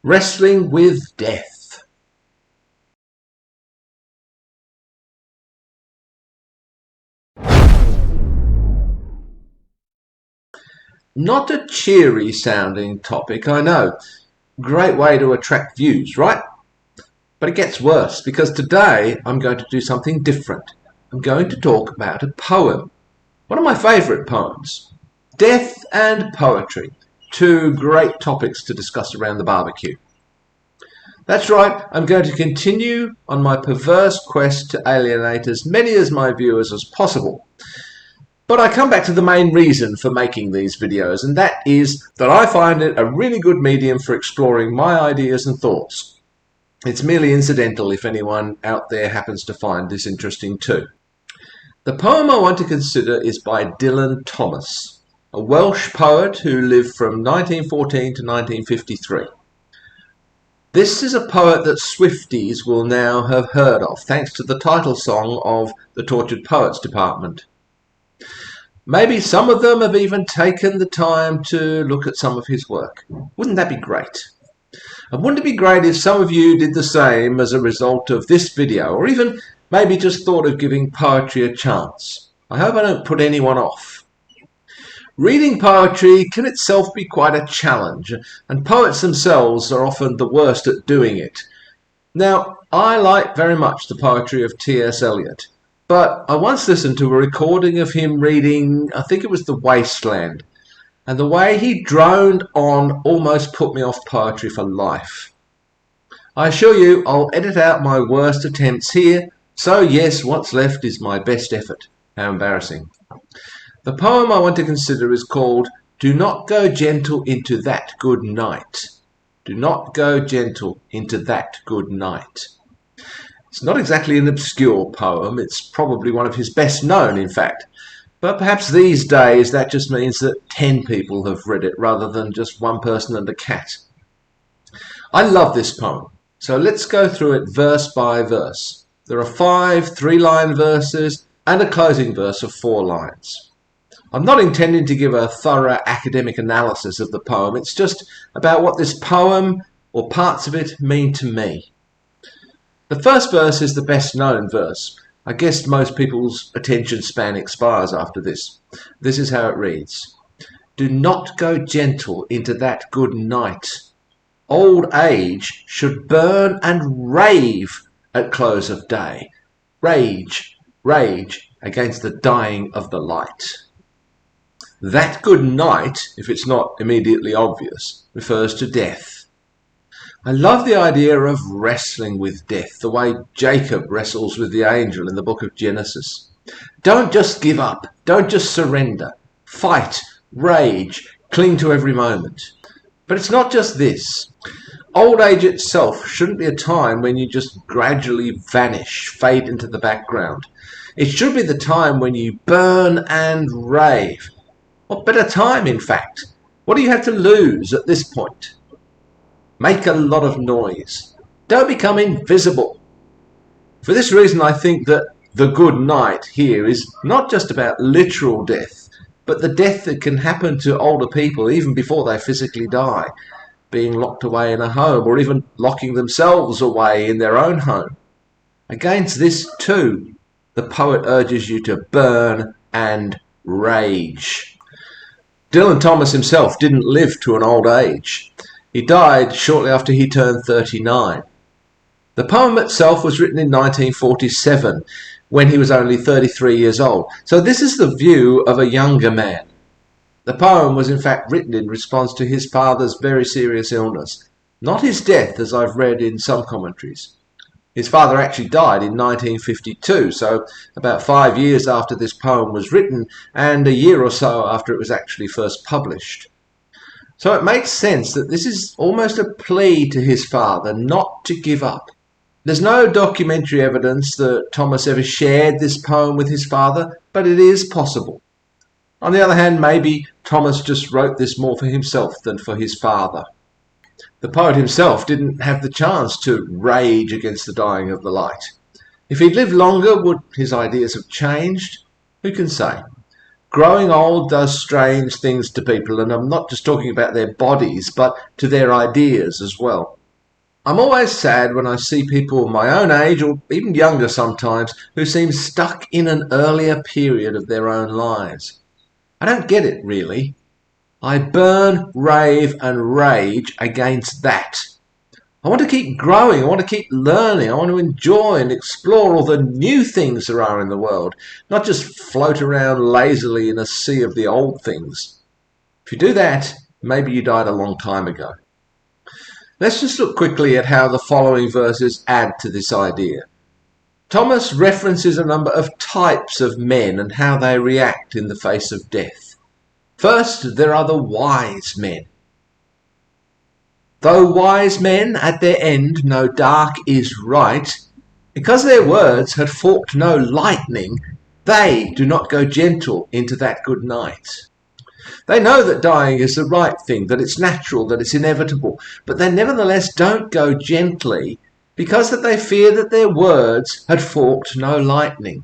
Wrestling with Death. Not a cheery sounding topic, I know. Great way to attract views, right? But it gets worse, because today I'm going to do something different. I'm going to talk about a poem. One of my favourite poems. Death and poetry. Two great topics to discuss around the barbecue. That's right, I'm going to continue on my perverse quest to alienate as many of my viewers as possible. But I come back to the main reason for making these videos, and that is that I find it a really good medium for exploring my ideas and thoughts. It's merely incidental if anyone out there happens to find this interesting too. The poem I want to consider is by Dylan Thomas, a Welsh poet who lived from 1914 to 1953. This is a poet that Swifties will now have heard of, thanks to the title song of the Tortured Poets Department. Maybe some of them have even taken the time to look at some of his work. Wouldn't that be great? And wouldn't it be great if some of you did the same as a result of this video, or even maybe just thought of giving poetry a chance? I hope I don't put anyone off. Reading poetry can itself be quite a challenge, and poets themselves are often the worst at doing it. Now, I like very much the poetry of T.S. Eliot, but I once listened to a recording of him reading, I think it was The Wasteland, and the way he droned on almost put me off poetry for life. I assure you, I'll edit out my worst attempts here, so yes, what's left is my best effort. How embarrassing. The poem I want to consider is called Do Not Go Gentle Into That Good Night. Do not go gentle into that good night. It's not exactly an obscure poem, it's probably one of his best known, in fact. But perhaps these days that just means that 10 people have read it rather than just one person and a cat. I love this poem, so let's go through it verse by verse. There are 5 3-line verses and a closing verse of 4 lines. I'm not intending to give a thorough academic analysis of the poem, it's just about what this poem, or parts of it, mean to me. The first verse is the best known verse. I guess most people's attention span expires after this. This is how it reads. Do not go gentle into that good night. Old age should burn and rave at close of day. Rage, rage against the dying of the light. That good night, if it's not immediately obvious, refers to death. I love the idea of wrestling with death, the way Jacob wrestles with the angel in the book of Genesis. Don't just give up. Don't just surrender. Fight, rage, cling to every moment. But it's not just this. Old age itself shouldn't be a time when you just gradually vanish, fade into the background. It should be the time when you burn and rave. What better time, in fact? What do you have to lose at this point? Make a lot of noise. Don't become invisible. For this reason, I think that the good night here is not just about literal death, but the death that can happen to older people even before they physically die, being locked away in a home or even locking themselves away in their own home. Against this too, the poet urges you to burn and rage. Dylan Thomas himself didn't live to an old age. He died shortly after he turned 39. The poem itself was written in 1947, when he was only 33 years old. So this is the view of a younger man. The poem was in fact written in response to his father's very serious illness, not his death as I've read in some commentaries. His father actually died in 1952, so about 5 years after this poem was written and a year or so after it was actually first published. So it makes sense that this is almost a plea to his father not to give up. There's no documentary evidence that Thomas ever shared this poem with his father, but it is possible. On the other hand, maybe Thomas just wrote this more for himself than for his father. The poet himself didn't have the chance to rage against the dying of the light. If he'd lived longer, would his ideas have changed? Who can say? Growing old does strange things to people, and I'm not just talking about their bodies, but to their ideas as well. I'm always sad when I see people my own age, or even younger sometimes, who seem stuck in an earlier period of their own lives. I don't get it, really. I burn, rave, and rage against that. I want to keep growing, I want to keep learning, I want to enjoy and explore all the new things there are in the world, not just float around lazily in a sea of the old things. If you do that, maybe you died a long time ago. Let's just look quickly at how the following verses add to this idea. Thomas references a number of types of men and how they react in the face of death. First, there are the wise men. Though wise men at their end know dark is right, because their words had forked no lightning, they do not go gentle into that good night. They know that dying is the right thing, that it's natural, that it's inevitable, but they nevertheless don't go gently because that they fear that their words had forked no lightning.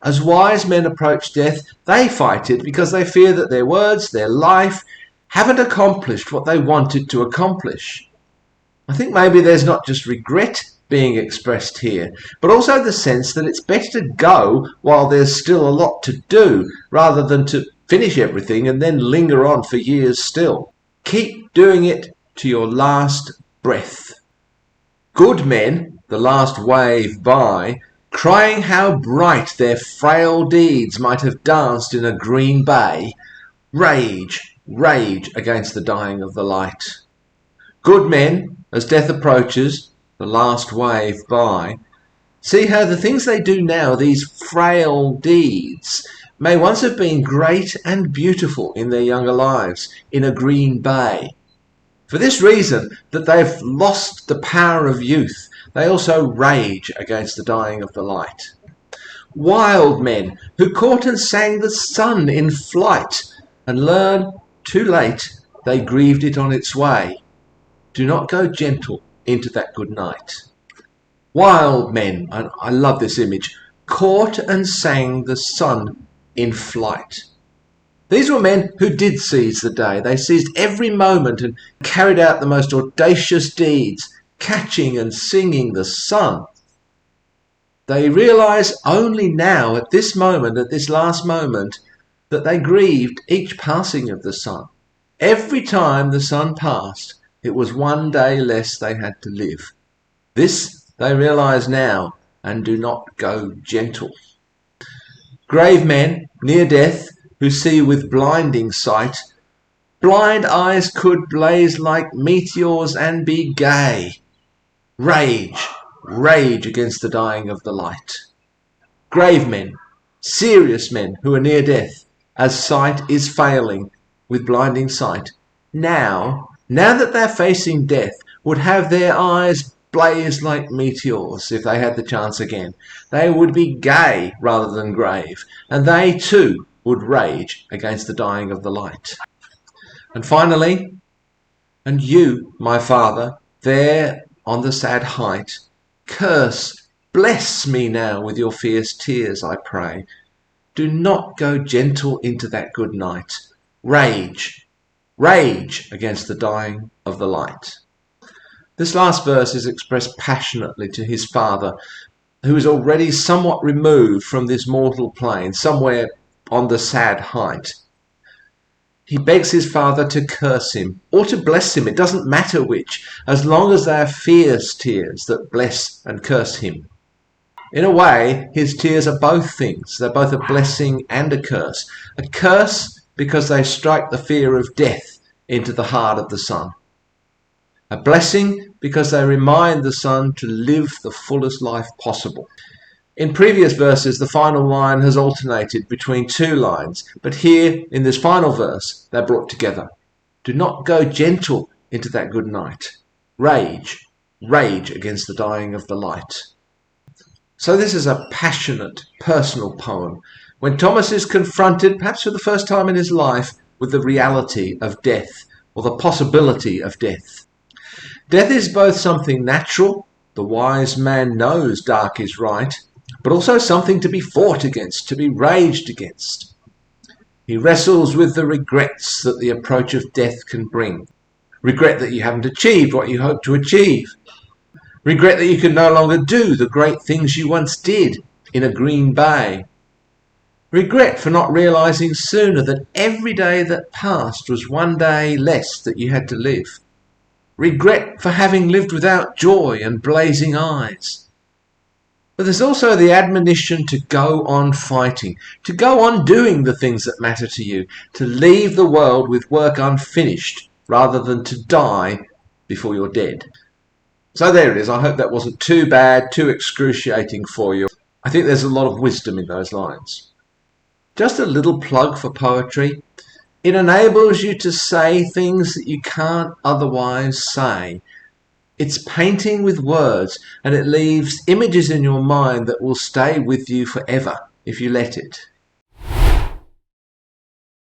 As wise men approach death, they fight it because they fear that their words, their life, haven't accomplished what they wanted to accomplish. I think maybe there's not just regret being expressed here, but also the sense that it's better to go while there's still a lot to do, rather than to finish everything and then linger on for years still. Keep doing it to your last breath. Good men, the last wave by, crying how bright their frail deeds might have danced in a green bay, rage, rage against the dying of the light. Good men, as death approaches, the last wave by, see how the things they do now, these frail deeds, may once have been great and beautiful in their younger lives, in a green bay. For this reason, that they've lost the power of youth, they also rage against the dying of the light. Wild men, who caught and sang the sun in flight, and learn, too late, they grieved it on its way, do not go gentle into that good night. Wild men, and I love this image, caught and sang the sun in flight. These were men who did seize the day. They seized every moment and carried out the most audacious deeds, catching and singing the sun. They realize only now, at this moment, at this last moment, that they grieved each passing of the sun. Every time the sun passed, it was one day less they had to live. This they realize now and do not go gentle. Grave men, near death, who see with blinding sight, blind eyes could blaze like meteors and be gay. Rage, rage against the dying of the light. Grave men, serious men who are near death, as sight is failing with blinding sight, now that they're facing death, would have their eyes blaze like meteors if they had the chance again. They would be gay rather than grave, and they too would rage against the dying of the light. And finally, and you, my Father, there on the sad height, curse, bless me now with your fierce tears, I pray. Do not go gentle into that good night. Rage, rage against the dying of the light. This last verse is expressed passionately to his father, who is already somewhat removed from this mortal plane, somewhere on the sad height. He begs his father to curse him, or to bless him, it doesn't matter which, as long as they are fierce tears that bless and curse him. In a way, his tears are both things. They're both a blessing and a curse. A curse because they strike the fear of death into the heart of the son. A blessing because they remind the son to live the fullest life possible. In previous verses, the final line has alternated between two lines, but here, in this final verse, they're brought together. Do not go gentle into that good night. Rage, rage against the dying of the light. So this is a passionate, personal poem. When Thomas is confronted, perhaps for the first time in his life, with the reality of death, or the possibility of death. Death is both something natural, the wise man knows dark is right, but also something to be fought against, to be raged against. He wrestles with the regrets that the approach of death can bring. Regret that you haven't achieved what you hoped to achieve. Regret that you can no longer do the great things you once did in a green bay. Regret for not realizing sooner that every day that passed was one day less that you had to live. Regret for having lived without joy and blazing eyes. But there's also the admonition to go on fighting, to go on doing the things that matter to you, to leave the world with work unfinished rather than to die before you're dead. So there it is. I hope that wasn't too bad, too excruciating for you. I think there's a lot of wisdom in those lines. Just a little plug for poetry. It enables you to say things that you can't otherwise say. It's painting with words, and it leaves images in your mind that will stay with you forever if you let it.